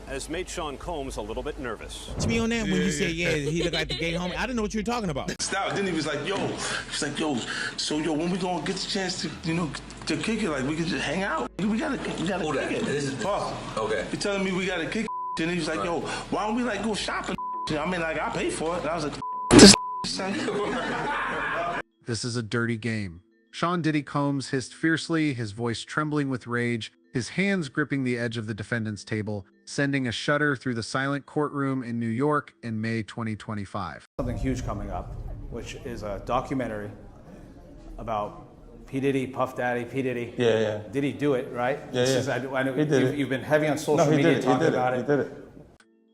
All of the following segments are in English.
has made Sean Combs a little bit nervous. To me on that, when you said, yeah, he looked like the gay homie, I didn't know what you were talking about. Stop. Then he was like, yo, so when we gonna get the chance to, to kick it, like we could just hang out. We gotta kick it. This is Paul. Okay. He telling me we gotta kick it, and he was like, yo, why don't we like go shopping? I mean, like I pay for it. And I was like, This is a dirty game. Sean Diddy Combs hissed fiercely, his voice trembling with rage, his hands gripping the edge of the defendant's table, sending a shudder through the silent courtroom in New York in May 2025. Something huge coming up, which is a documentary about P. Diddy, Puff Daddy, P. Diddy. Yeah. Did he do it, right? I know he did you've been heavy on social media talking about it. He did it.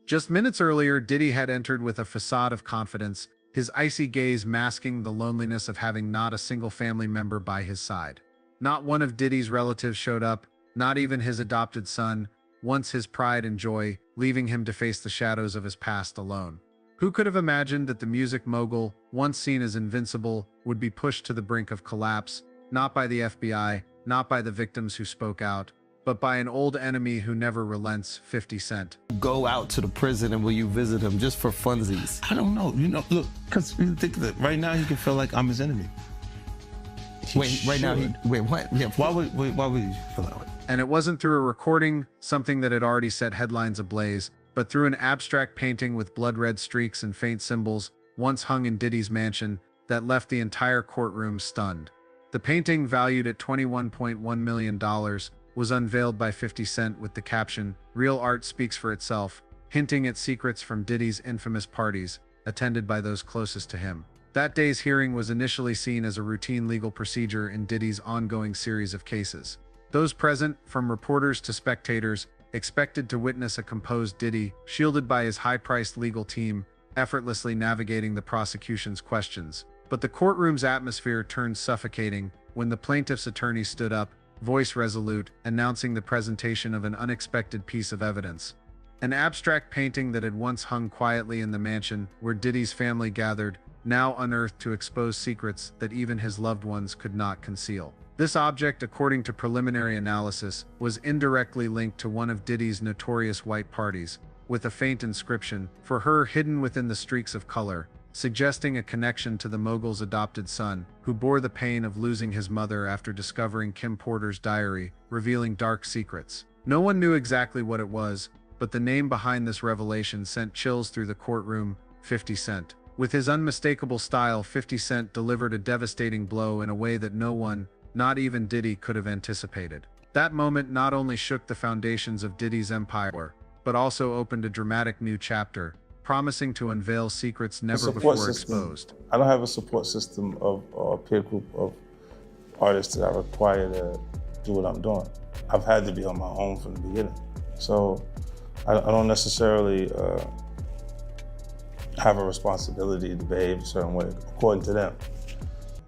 Just minutes earlier, Diddy had entered with a facade of confidence, his icy gaze masking the loneliness of having not a single family member by his side. Not one of Diddy's relatives showed up, not even his adopted son, once his pride and joy, leaving him to face the shadows of his past alone. Who could have imagined that the music mogul, once seen as invincible, would be pushed to the brink of collapse, not by the FBI, not by the victims who spoke out, but by an old enemy who never relents, 50 Cent. Go out to the prison and will you visit him just for funsies? I don't know. Look, because you think that right now he can feel like I'm his enemy. Wait, what? Yeah. Why would you feel that way? And it wasn't through a recording, something that had already set headlines ablaze, but through an abstract painting with blood-red streaks and faint symbols, once hung in Diddy's mansion, that left the entire courtroom stunned. The painting, valued at $21.1 million, was unveiled by 50 Cent with the caption, "Real art speaks for itself," hinting at secrets from Diddy's infamous parties, attended by those closest to him. That day's hearing was initially seen as a routine legal procedure in Diddy's ongoing series of cases. Those present, from reporters to spectators, expected to witness a composed Diddy, shielded by his high-priced legal team, effortlessly navigating the prosecution's questions. But the courtroom's atmosphere turned suffocating when the plaintiff's attorney stood up, voice resolute, announcing the presentation of an unexpected piece of evidence. An abstract painting that had once hung quietly in the mansion where Diddy's family gathered, now unearthed to expose secrets that even his loved ones could not conceal. This object, according to preliminary analysis, was indirectly linked to one of Diddy's notorious white parties, with a faint inscription, "For her," hidden within the streaks of color, suggesting a connection to the mogul's adopted son, who bore the pain of losing his mother after discovering Kim Porter's diary, revealing dark secrets. No one knew exactly what it was, but the name behind this revelation sent chills through the courtroom, 50 Cent. With his unmistakable style, 50 Cent delivered a devastating blow in a way that no one, not even Diddy, could have anticipated. That moment not only shook the foundations of Diddy's empire, but also opened a dramatic new chapter, promising to unveil secrets never before exposed. I don't have a support system of or a peer group of artists that I require to do what I'm doing. I've had to be on my own from the beginning. So I don't necessarily have a responsibility to behave a certain way, according to them.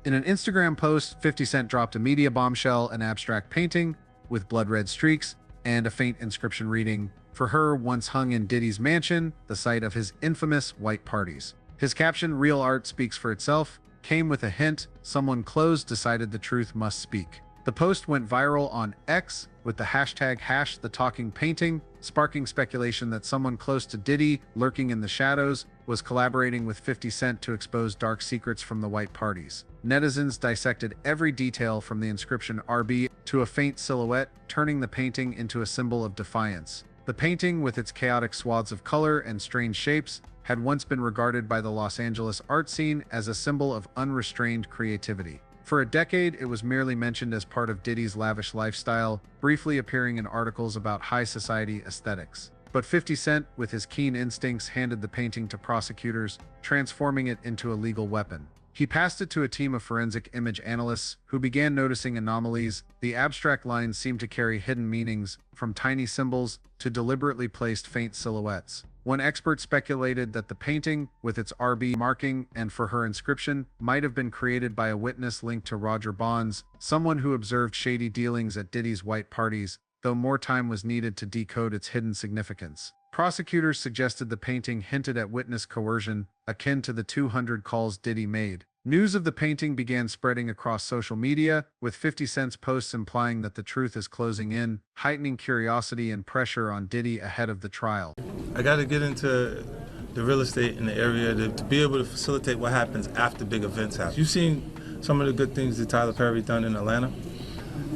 In an Instagram post, 50 Cent dropped a media bombshell, an abstract painting with blood-red streaks and a faint inscription reading, "For her," once hung in Diddy's mansion, the site of his infamous white parties. His caption, "Real art speaks for itself," came with a hint: someone close decided the truth must speak. The post went viral on X with the hashtag #TheTalkingPainting, sparking speculation that someone close to Diddy, lurking in the shadows, was collaborating with 50 Cent to expose dark secrets from the white parties. Netizens dissected every detail from the inscription "RB" to a faint silhouette, turning the painting into a symbol of defiance. The painting, with its chaotic swaths of color and strange shapes, had once been regarded by the Los Angeles art scene as a symbol of unrestrained creativity. For a decade, it was merely mentioned as part of Diddy's lavish lifestyle, briefly appearing in articles about high society aesthetics. But 50 Cent, with his keen instincts, handed the painting to prosecutors, transforming it into a legal weapon. He passed it to a team of forensic image analysts who began noticing anomalies. The abstract lines seemed to carry hidden meanings, from tiny symbols to deliberately placed faint silhouettes. One expert speculated that the painting, with its RB marking and "For her" inscription, might have been created by a witness linked to Roger Bonds, someone who observed shady dealings at Diddy's white parties, though more time was needed to decode its hidden significance. Prosecutors suggested the painting hinted at witness coercion, akin to the 200 calls Diddy made, News of the painting began spreading across social media, with 50 Cent's posts implying that the truth is closing in, heightening curiosity and pressure on Diddy ahead of the trial. I got to get into the real estate in the area to be able to facilitate what happens after big events happen. You've seen some of the good things that Tyler Perry done in Atlanta,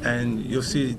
and you'll see.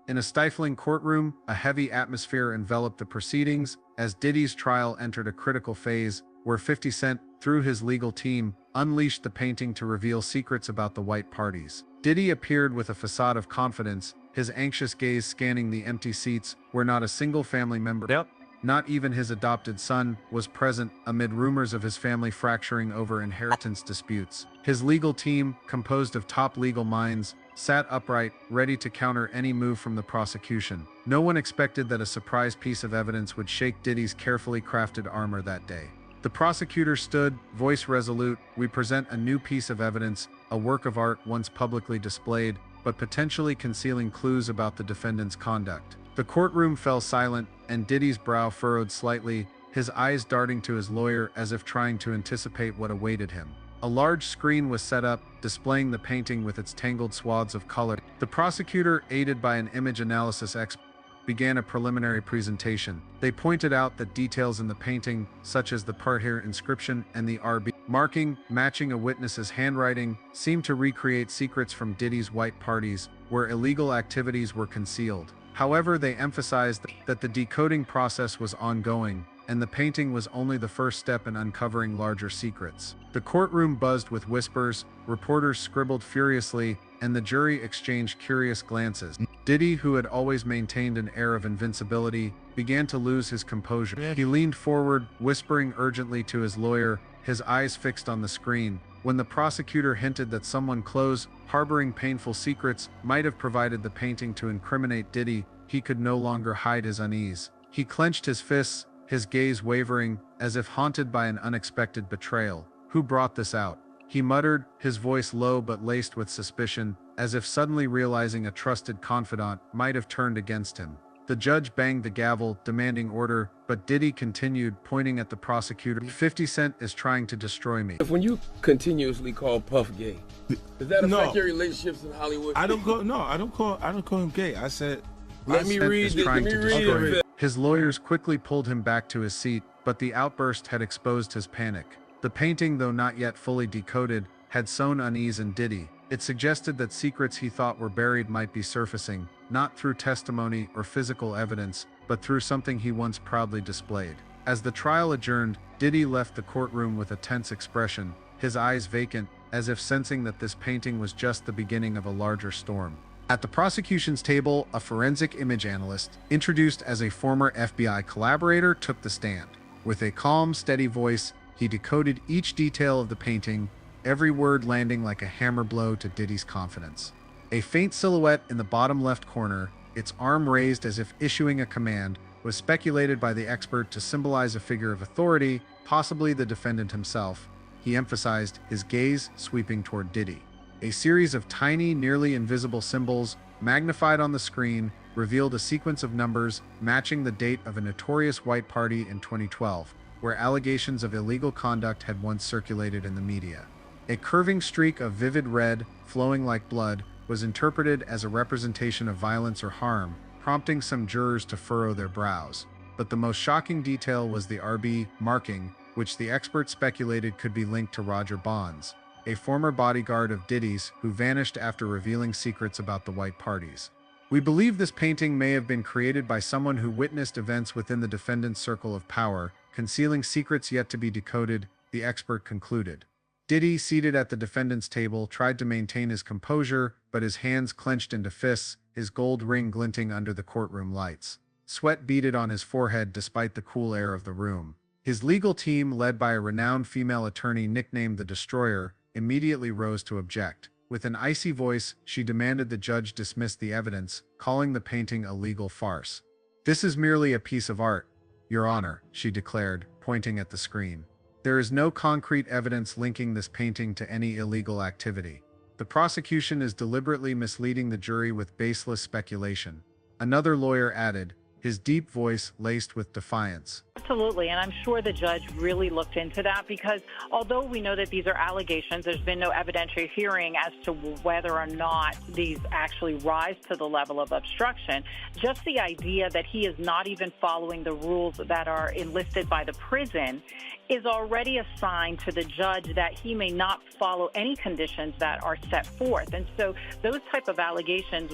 In a stifling courtroom, a heavy atmosphere enveloped the proceedings as Diddy's trial entered a critical phase where 50 Cent, through his legal team, unleashed the painting to reveal secrets about the white parties. Diddy appeared with a facade of confidence, his anxious gaze scanning the empty seats where not a single family member, not even his adopted son, was present amid rumors of his family fracturing over inheritance disputes. His legal team, composed of top legal minds, sat upright, ready to counter any move from the prosecution. No one expected that a surprise piece of evidence would shake Diddy's carefully crafted armor that day. The prosecutor stood, voice resolute. "We present a new piece of evidence, a work of art once publicly displayed, but potentially concealing clues about the defendant's conduct." The courtroom fell silent, and Diddy's brow furrowed slightly, his eyes darting to his lawyer as if trying to anticipate what awaited him. A large screen was set up, displaying the painting with its tangled swaths of color. The prosecutor, aided by an image analysis expert, began a preliminary presentation. They pointed out that details in the painting, such as the part here inscription and the RB marking matching a witness's handwriting, seemed to recreate secrets from Diddy's white parties, where illegal activities were concealed. However, they emphasized that the decoding process was ongoing, and the painting was only the first step in uncovering larger secrets. The courtroom buzzed with whispers, reporters scribbled furiously, and the jury exchanged curious glances. Diddy, who had always maintained an air of invincibility, began to lose his composure. He leaned forward, whispering urgently to his lawyer, his eyes fixed on the screen. When the prosecutor hinted that someone close, harboring painful secrets, might have provided the painting to incriminate Diddy, he could no longer hide his unease. He clenched his fists, his gaze wavering, as if haunted by an unexpected betrayal. "Who brought this out?" he muttered, his voice low but laced with suspicion, as if suddenly realizing a trusted confidant might have turned against him. The judge banged the gavel, demanding order, but Diddy continued, pointing at the prosecutor. 50 Cent is trying to destroy me. When you continuously call Puff gay, does that affect your relationships in Hollywood? I don't call him gay. I said, let me read it. His lawyers quickly pulled him back to his seat, but the outburst had exposed his panic. The painting, though not yet fully decoded, had sown unease in Diddy. It suggested that secrets he thought were buried might be surfacing, not through testimony or physical evidence, but through something he once proudly displayed. As the trial adjourned, Diddy left the courtroom with a tense expression, his eyes vacant, as if sensing that this painting was just the beginning of a larger storm. At the prosecution's table, a forensic image analyst, introduced as a former FBI collaborator, took the stand. With a calm, steady voice, he decoded each detail of the painting, every word landing like a hammer blow to Diddy's confidence. A faint silhouette in the bottom left corner, its arm raised as if issuing a command, was speculated by the expert to symbolize a figure of authority, possibly the defendant himself. He emphasized, his gaze sweeping toward Diddy. A series of tiny, nearly invisible symbols, magnified on the screen, revealed a sequence of numbers matching the date of a notorious white party in 2012, where allegations of illegal conduct had once circulated in the media. A curving streak of vivid red, flowing like blood, was interpreted as a representation of violence or harm, prompting some jurors to furrow their brows. But the most shocking detail was the RB marking, which the expert speculated could be linked to Roger Bonds, a former bodyguard of Diddy's who vanished after revealing secrets about the white parties. "We believe this painting may have been created by someone who witnessed events within the defendant's circle of power, concealing secrets yet to be decoded," the expert concluded. Diddy, seated at the defendant's table, tried to maintain his composure, but his hands clenched into fists, his gold ring glinting under the courtroom lights. Sweat beaded on his forehead despite the cool air of the room. His legal team, led by a renowned female attorney nicknamed the Destroyer, immediately rose to object. With an icy voice, she demanded the judge dismiss the evidence, calling the painting a legal farce. "This is merely a piece of art, Your Honor," she declared, pointing at the screen. "There is no concrete evidence linking this painting to any illegal activity. The prosecution is deliberately misleading the jury with baseless speculation." Another lawyer added, his deep voice laced with defiance. Absolutely, and I'm sure the judge really looked into that because although we know that these are allegations, there's been no evidentiary hearing as to whether or not these actually rise to the level of obstruction. Just the idea that he is not even following the rules that are enlisted by the prison is already a sign to the judge that he may not follow any conditions that are set forth. And so those type of allegations,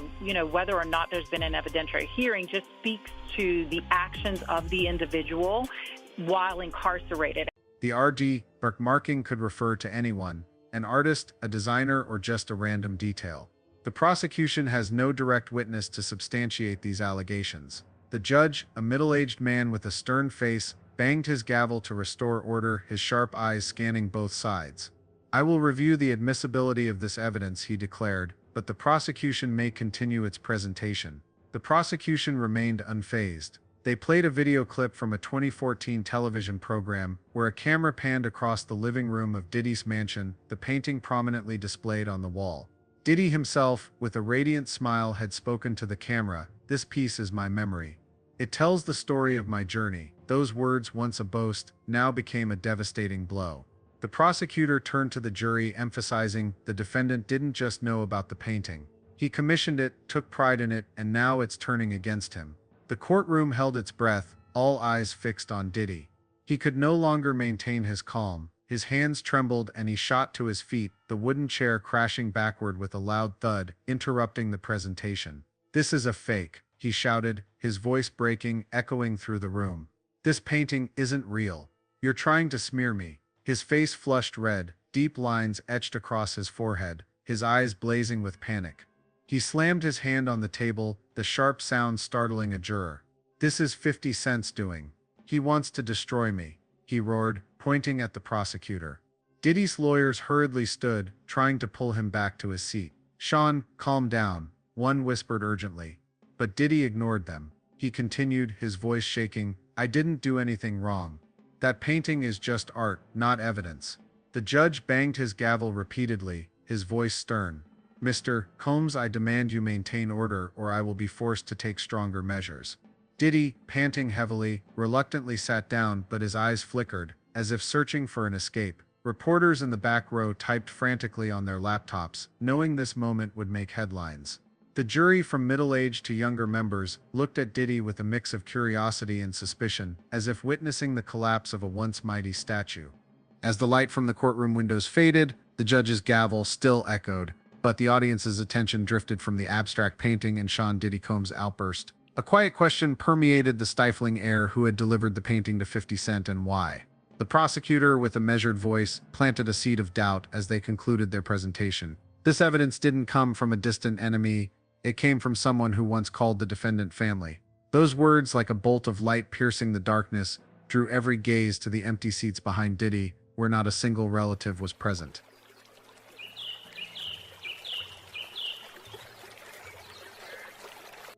whether or not there's been an evidentiary hearing, just speaks to the actions of the individual while incarcerated. The RD marking could refer to anyone, an artist, a designer, or just a random detail. The prosecution has no direct witness to substantiate these allegations. The judge, a middle-aged man with a stern face, banged his gavel to restore order, his sharp eyes scanning both sides. "I will review the admissibility of this evidence," he declared, but the prosecution may continue its presentation. The prosecution remained unfazed. They played a video clip from a 2014 television program where a camera panned across the living room of Diddy's mansion, the painting prominently displayed on the wall. Diddy himself, with a radiant smile, had spoken to the camera, "This piece is my memory. It tells the story of my journey." Those words, once a boast, now became a devastating blow. The prosecutor turned to the jury, emphasizing the defendant didn't just know about the painting. He commissioned it, took pride in it, and now it's turning against him. The courtroom held its breath, all eyes fixed on Diddy. He could no longer maintain his calm. His hands trembled and he shot to his feet, the wooden chair crashing backward with a loud thud, interrupting the presentation. "This is a fake," he shouted, his voice breaking, echoing through the room. "This painting isn't real. You're trying to smear me." His face flushed red, deep lines etched across his forehead, his eyes blazing with panic. He slammed his hand on the table, the sharp sound startling a juror. "This is 50 Cent's doing. He wants to destroy me," he roared, pointing at the prosecutor. Diddy's lawyers hurriedly stood, trying to pull him back to his seat. "Sean, calm down," one whispered urgently. But Diddy ignored them. He continued, his voice shaking, "I didn't do anything wrong. That painting is just art, not evidence." The judge banged his gavel repeatedly, his voice stern. "Mr. Combs, I demand you maintain order or I will be forced to take stronger measures." Diddy, panting heavily, reluctantly sat down, but his eyes flickered, as if searching for an escape. Reporters in the back row typed frantically on their laptops, knowing this moment would make headlines. The jury, from middle-aged to younger members, looked at Diddy with a mix of curiosity and suspicion, as if witnessing the collapse of a once mighty statue. As the light from the courtroom windows faded, the judge's gavel still echoed, but the audience's attention drifted from the abstract painting and Sean Diddy Combs' outburst. A quiet question permeated the stifling air: who had delivered the painting to 50 Cent and why? The prosecutor, with a measured voice, planted a seed of doubt as they concluded their presentation. This evidence didn't come from a distant enemy, it came from someone who once called the defendant family. Those words, like a bolt of light piercing the darkness, drew every gaze to the empty seats behind Diddy, where not a single relative was present.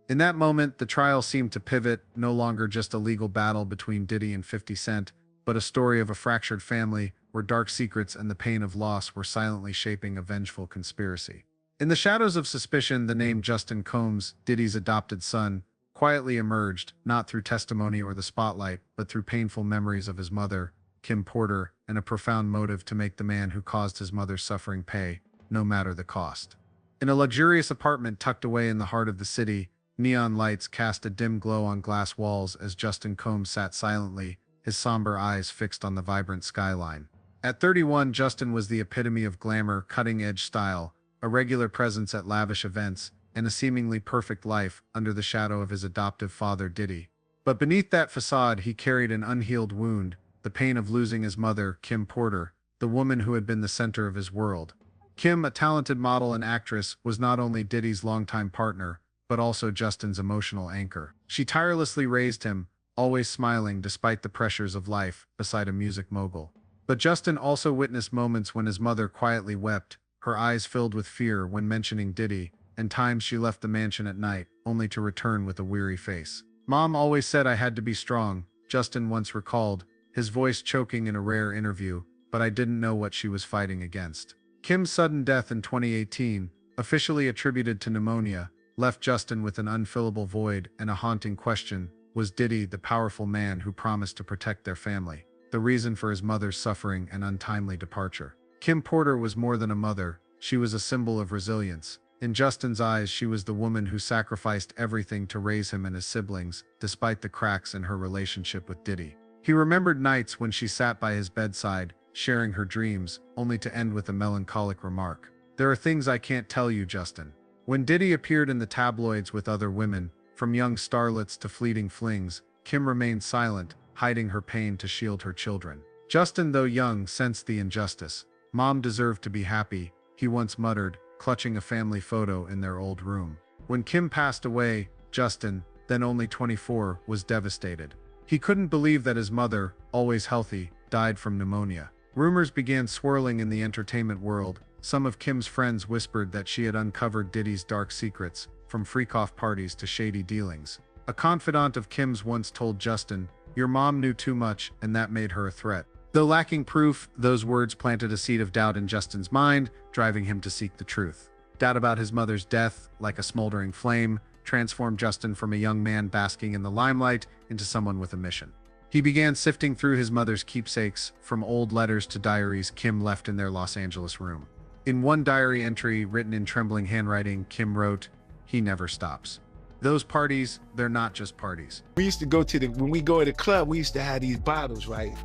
In that moment, the trial seemed to pivot, no longer just a legal battle between Diddy and 50 Cent, but a story of a fractured family, where dark secrets and the pain of loss were silently shaping a vengeful conspiracy. In the shadows of suspicion, the name Justin Combs, Diddy's adopted son, quietly emerged, not through testimony or the spotlight, but through painful memories of his mother, Kim Porter, and a profound motive to make the man who caused his mother's suffering pay, no matter the cost. In a luxurious apartment tucked away in the heart of the city, neon lights cast a dim glow on glass walls as Justin Combs sat silently, his somber eyes fixed on the vibrant skyline. At 31, Justin was the epitome of glamour, cutting-edge style, a regular presence at lavish events, and a seemingly perfect life under the shadow of his adoptive father Diddy. But beneath that facade, he carried an unhealed wound, the pain of losing his mother, Kim Porter, the woman who had been the center of his world. Kim, a talented model and actress, was not only Diddy's longtime partner, but also Justin's emotional anchor. She tirelessly raised him, always smiling despite the pressures of life, beside a music mogul. But Justin also witnessed moments when his mother quietly wept, her eyes filled with fear when mentioning Diddy, and times she left the mansion at night, only to return with a weary face. "Mom always said I had to be strong," Justin once recalled, his voice choking in a rare interview, "but I didn't know what she was fighting against." Kim's sudden death in 2018, officially attributed to pneumonia, left Justin with an unfillable void and a haunting question: Was Diddy the powerful man who promised to protect their family, the reason for his mother's suffering and untimely departure? Kim Porter was more than a mother, she was a symbol of resilience. In Justin's eyes, she was the woman who sacrificed everything to raise him and his siblings, despite the cracks in her relationship with Diddy. He remembered nights when she sat by his bedside, sharing her dreams, only to end with a melancholic remark. "There are things I can't tell you, Justin." When Diddy appeared in the tabloids with other women, from young starlets to fleeting flings, Kim remained silent, hiding her pain to shield her children. Justin, though young, sensed the injustice. "Mom deserved to be happy," he once muttered, clutching a family photo in their old room. When Kim passed away, Justin, then only 24, was devastated. He couldn't believe that his mother, always healthy, died from pneumonia. Rumors began swirling in the entertainment world. Some of Kim's friends whispered that she had uncovered Diddy's dark secrets, from freak-off parties to shady dealings. A confidant of Kim's once told Justin, "Your mom knew too much, and that made her a threat." Though lacking proof, those words planted a seed of doubt in Justin's mind, driving him to seek the truth. Doubt about his mother's death, like a smoldering flame, transformed Justin from a young man basking in the limelight into someone with a mission. He began sifting through his mother's keepsakes, from old letters to diaries Kim left in their Los Angeles room. In one diary entry, written in trembling handwriting, Kim wrote, "He never stops. Those parties, they're not just parties." We used to go to when we go to the club, we used to have these bottles, right?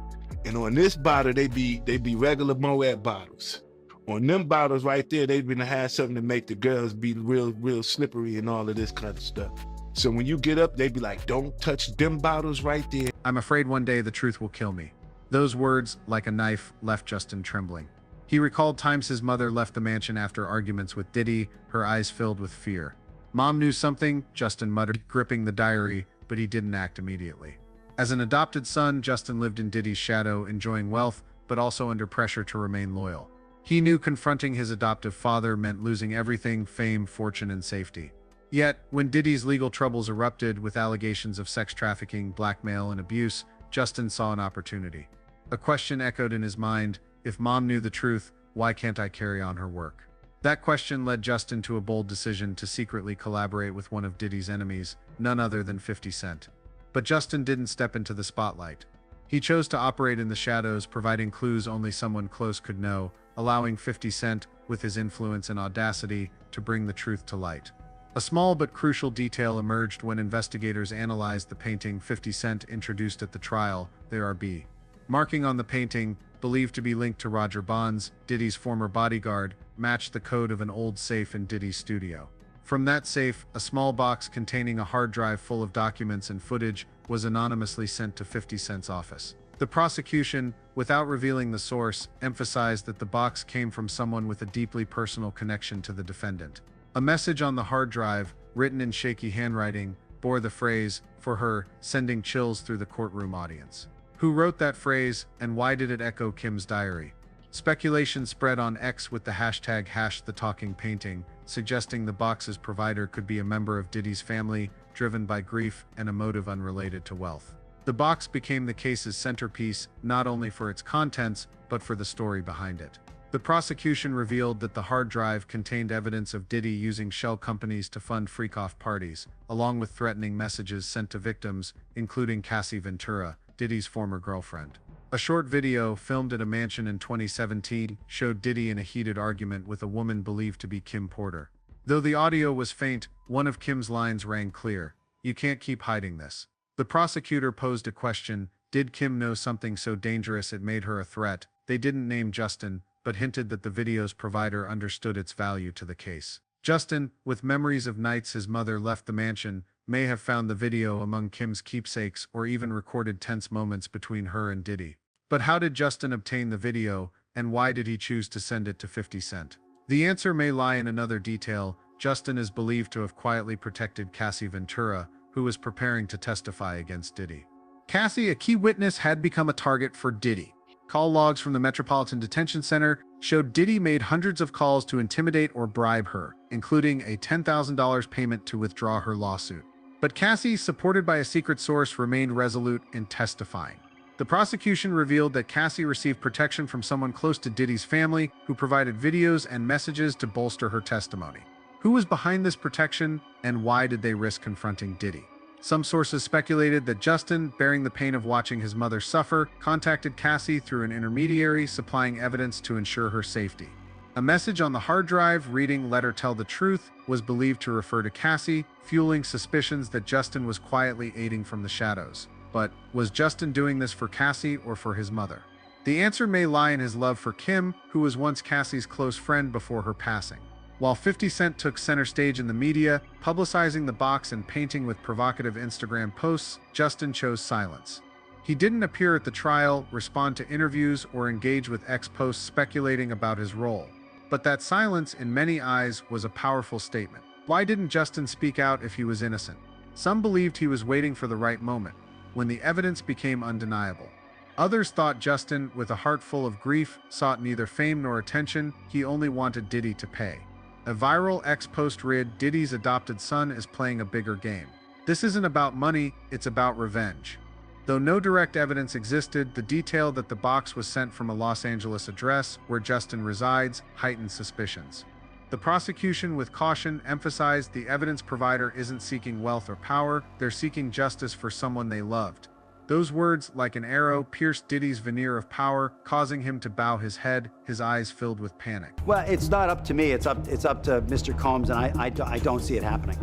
And on this bottle, they be regular Moet bottles. On them bottles right there, they'd been to have something to make the girls be real slippery and all of this kind of stuff. So when you get up, they'd be like, "Don't touch them bottles right there." "I'm afraid one day the truth will kill me." Those words, like a knife, left Justin trembling. He recalled times his mother left the mansion after arguments with Diddy, her eyes filled with fear. "Mom knew something," Justin muttered, gripping the diary, but he didn't act immediately. As an adopted son, Justin lived in Diddy's shadow, enjoying wealth, but also under pressure to remain loyal. He knew confronting his adoptive father meant losing everything: fame, fortune, and safety. Yet, when Diddy's legal troubles erupted with allegations of sex trafficking, blackmail, and abuse, Justin saw an opportunity. A question echoed in his mind: if Mom knew the truth, why can't I carry on her work? That question led Justin to a bold decision to secretly collaborate with one of Diddy's enemies, none other than 50 Cent. But Justin didn't step into the spotlight. He chose to operate in the shadows, providing clues only someone close could know, allowing 50 Cent, with his influence and audacity, to bring the truth to light. A small but crucial detail emerged when investigators analyzed the painting 50 Cent introduced at the trial. There are B. Marking on the painting, believed to be linked to Roger Bonds, Diddy's former bodyguard, matched the code of an old safe in Diddy's studio. From that safe, a small box containing a hard drive full of documents and footage was anonymously sent to 50 Cent's office. The prosecution, without revealing the source, emphasized that the box came from someone with a deeply personal connection to the defendant. A message on the hard drive, written in shaky handwriting, bore the phrase, "For her," sending chills through the courtroom audience. Who wrote that phrase, and why did it echo Kim's diary? Speculation spread on X with the hashtag #TheTalkingPainting, suggesting the box's provider could be a member of Diddy's family, driven by grief and a motive unrelated to wealth. The box became the case's centerpiece, not only for its contents, but for the story behind it. The prosecution revealed that the hard drive contained evidence of Diddy using shell companies to fund freak-off parties, along with threatening messages sent to victims, including Cassie Ventura, Diddy's former girlfriend. A short video filmed at a mansion in 2017 showed Diddy in a heated argument with a woman believed to be Kim Porter. Though the audio was faint, one of Kim's lines rang clear: "You can't keep hiding this." The prosecutor posed a question: did Kim know something so dangerous it made her a threat? They didn't name Justin, but hinted that the video's provider understood its value to the case. Justin, with memories of nights his mother left the mansion, may have found the video among Kim's keepsakes or even recorded tense moments between her and Diddy. But how did Justin obtain the video, and why did he choose to send it to 50 Cent? The answer may lie in another detail. Justin is believed to have quietly protected Cassie Ventura, who was preparing to testify against Diddy. Cassie, a key witness, had become a target for Diddy. Call logs from the Metropolitan Detention Center showed Diddy made hundreds of calls to intimidate or bribe her, including a $10,000 payment to withdraw her lawsuit. But Cassie, supported by a secret source, remained resolute in testifying. The prosecution revealed that Cassie received protection from someone close to Diddy's family, who provided videos and messages to bolster her testimony. Who was behind this protection, and why did they risk confronting Diddy? Some sources speculated that Justin, bearing the pain of watching his mother suffer, contacted Cassie through an intermediary, supplying evidence to ensure her safety. A message on the hard drive reading "Let her tell the truth" was believed to refer to Cassie, fueling suspicions that Justin was quietly aiding from the shadows. But was Justin doing this for Cassie or for his mother? The answer may lie in his love for Kim, who was once Cassie's close friend before her passing. While 50 Cent took center stage in the media, publicizing the box and painting with provocative Instagram posts, Justin chose silence. He didn't appear at the trial, respond to interviews, or engage with ex-posts speculating about his role. But that silence, in many eyes, was a powerful statement. Why didn't Justin speak out if he was innocent? Some believed he was waiting for the right moment, when the evidence became undeniable. Others thought Justin, with a heart full of grief, sought neither fame nor attention. He only wanted Diddy to pay. A viral ex-post read, "Diddy's adopted son is playing a bigger game. This isn't about money, it's about revenge." Though no direct evidence existed, the detail that the box was sent from a Los Angeles address where Justin resides heightened suspicions. The prosecution, with caution, emphasized the evidence provider isn't seeking wealth or power, they're seeking justice for someone they loved. Those words, like an arrow, pierced Diddy's veneer of power, causing him to bow his head, his eyes filled with panic. Well, it's not up to me. It's up to Mr. Combs, and I don't see it happening.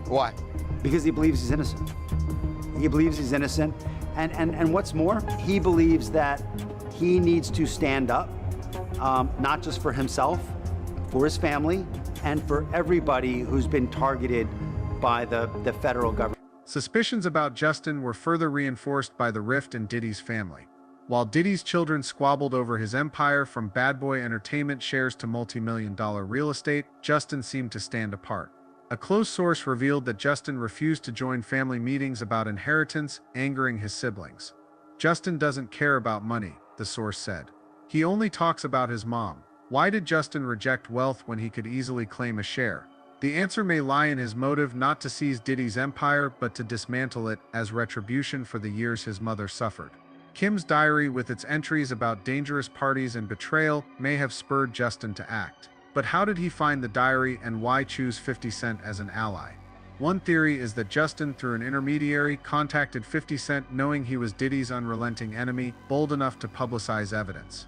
Why? Because he believes he's innocent. He believes he's innocent, and what's more, he believes that he needs to stand up, not just for himself, for his family, and for everybody who's been targeted by the federal government. Suspicions about Justin were further reinforced by the rift in Diddy's family. While Diddy's children squabbled over his empire, from bad boy entertainment shares to multi-million-dollar real estate, Justin seemed to stand apart. A close source revealed that Justin refused to join family meetings about inheritance, angering his siblings. "Justin doesn't care about money," the source said. "He only talks about his mom." Why did Justin reject wealth when he could easily claim a share? The answer may lie in his motive not to seize Diddy's empire, but to dismantle it as retribution for the years his mother suffered. Kim's diary, with its entries about dangerous parties and betrayal, may have spurred Justin to act. But how did he find the diary, and why choose 50 Cent as an ally? One theory is that Justin, through an intermediary, contacted 50 Cent knowing he was Diddy's unrelenting enemy, bold enough to publicize evidence.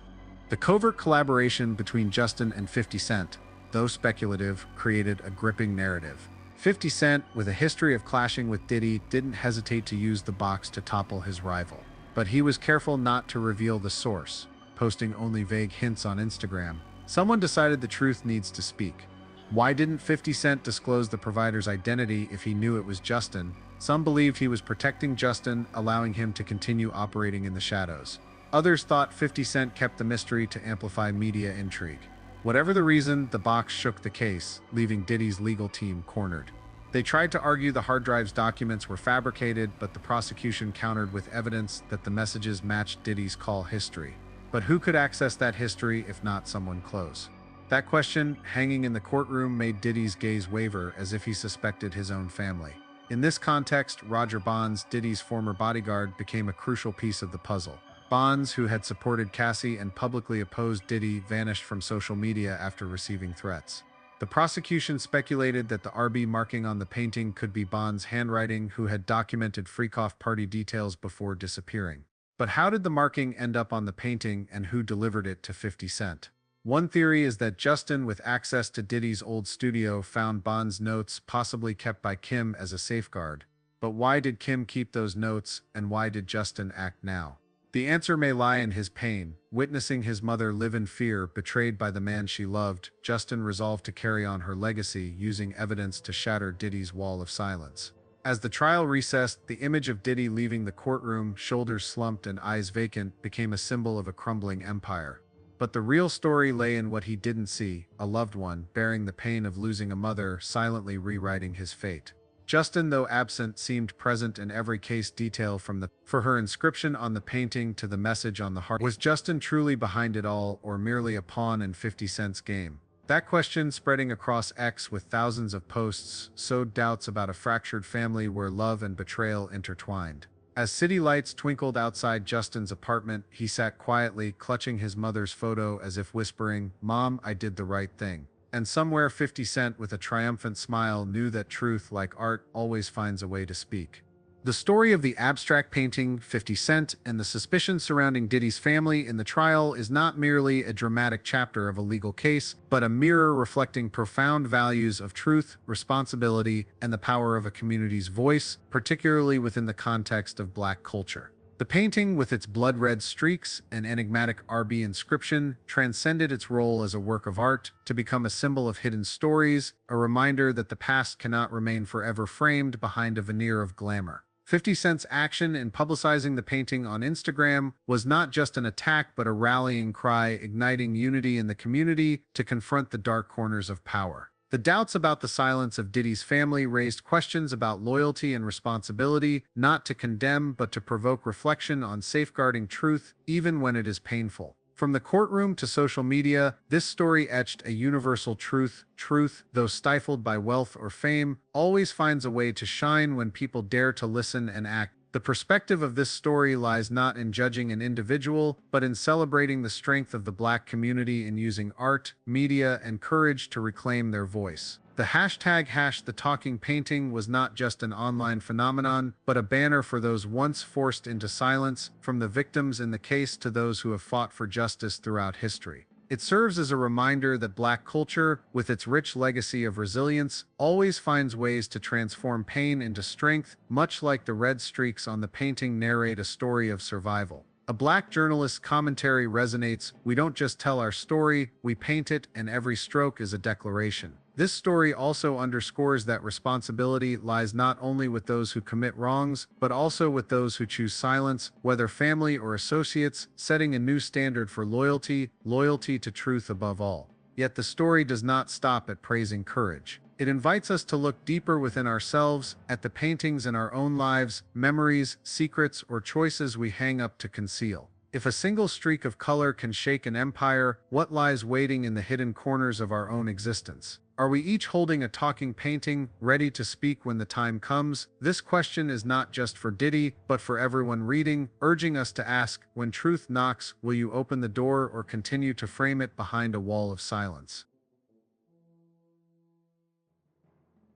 The covert collaboration between Justin and 50 Cent, though speculative, created a gripping narrative. 50 Cent, with a history of clashing with Diddy, didn't hesitate to use the box to topple his rival. But he was careful not to reveal the source, posting only vague hints on Instagram. Someone decided the truth needs to speak. Why didn't 50 Cent disclose the provider's identity if he knew it was Justin? Some believed he was protecting Justin, allowing him to continue operating in the shadows. Others thought 50 Cent kept the mystery to amplify media intrigue. Whatever the reason, the box shook the case, leaving Diddy's legal team cornered. They tried to argue the hard drive's documents were fabricated, but the prosecution countered with evidence that the messages matched Diddy's call history. But who could access that history if not someone close? That question, hanging in the courtroom, made Diddy's gaze waver, as if he suspected his own family. In this context, Roger Bonds, Diddy's former bodyguard, became a crucial piece of the puzzle. Bonds, who had supported Cassie and publicly opposed Diddy, vanished from social media after receiving threats. The prosecution speculated that the RB marking on the painting could be Bonds' handwriting, who had documented freak-off party details before disappearing. But how did the marking end up on the painting, and who delivered it to 50 Cent? One theory is that Justin, with access to Diddy's old studio, found Bonds' notes, possibly kept by Kim as a safeguard. But why did Kim keep those notes, and why did Justin act now? The answer may lie in his pain. Witnessing his mother live in fear, betrayed by the man she loved, Justin resolved to carry on her legacy, using evidence to shatter Diddy's wall of silence. As the trial recessed, the image of Diddy leaving the courtroom, shoulders slumped and eyes vacant, became a symbol of a crumbling empire. But the real story lay in what he didn't see: a loved one, bearing the pain of losing a mother, silently rewriting his fate. Justin, though absent, seemed present in every case detail, from her inscription on the painting to the message on the heart. Was Justin truly behind it all, or merely a pawn in 50 Cent's game? That question, spreading across X with thousands of posts, sowed doubts about a fractured family where love and betrayal intertwined. As city lights twinkled outside Justin's apartment, he sat quietly, clutching his mother's photo as if whispering, "Mom, I did the right thing." And somewhere 50 Cent with a triumphant smile knew that truth, like art, always finds a way to speak. The story of the abstract painting 50 Cent and the suspicion surrounding Diddy's family in the trial is not merely a dramatic chapter of a legal case, but a mirror reflecting profound values of truth, responsibility, and the power of a community's voice, particularly within the context of Black culture. The painting, with its blood-red streaks and enigmatic RB inscription, transcended its role as a work of art to become a symbol of hidden stories, a reminder that the past cannot remain forever framed behind a veneer of glamour. 50 Cent's action in publicizing the painting on Instagram was not just an attack but a rallying cry, igniting unity in the community to confront the dark corners of power. The doubts about the silence of Diddy's family raised questions about loyalty and responsibility, not to condemn but to provoke reflection on safeguarding truth, even when it is painful. From the courtroom to social media, this story etched a universal truth. Truth, though stifled by wealth or fame, always finds a way to shine when people dare to listen and act. The perspective of this story lies not in judging an individual, but in celebrating the strength of the Black community in using art, media, and courage to reclaim their voice. The #the talking painting was not just an online phenomenon, but a banner for those once forced into silence, from the victims in the case to those who have fought for justice throughout history. It serves as a reminder that Black culture, with its rich legacy of resilience, always finds ways to transform pain into strength, much like the red streaks on the painting narrate a story of survival. A Black journalist's commentary resonates: "We don't just tell our story, we paint it, and every stroke is a declaration." This story also underscores that responsibility lies not only with those who commit wrongs, but also with those who choose silence, whether family or associates, setting a new standard for loyalty to truth above all. Yet the story does not stop at praising courage. It invites us to look deeper within ourselves, at the paintings in our own lives, memories, secrets, or choices we hang up to conceal. If a single streak of color can shake an empire, what lies waiting in the hidden corners of our own existence? Are we each holding a talking painting, ready to speak when the time comes? This question is not just for Diddy, but for everyone reading, urging us to ask, when truth knocks, will you open the door or continue to frame it behind a wall of silence?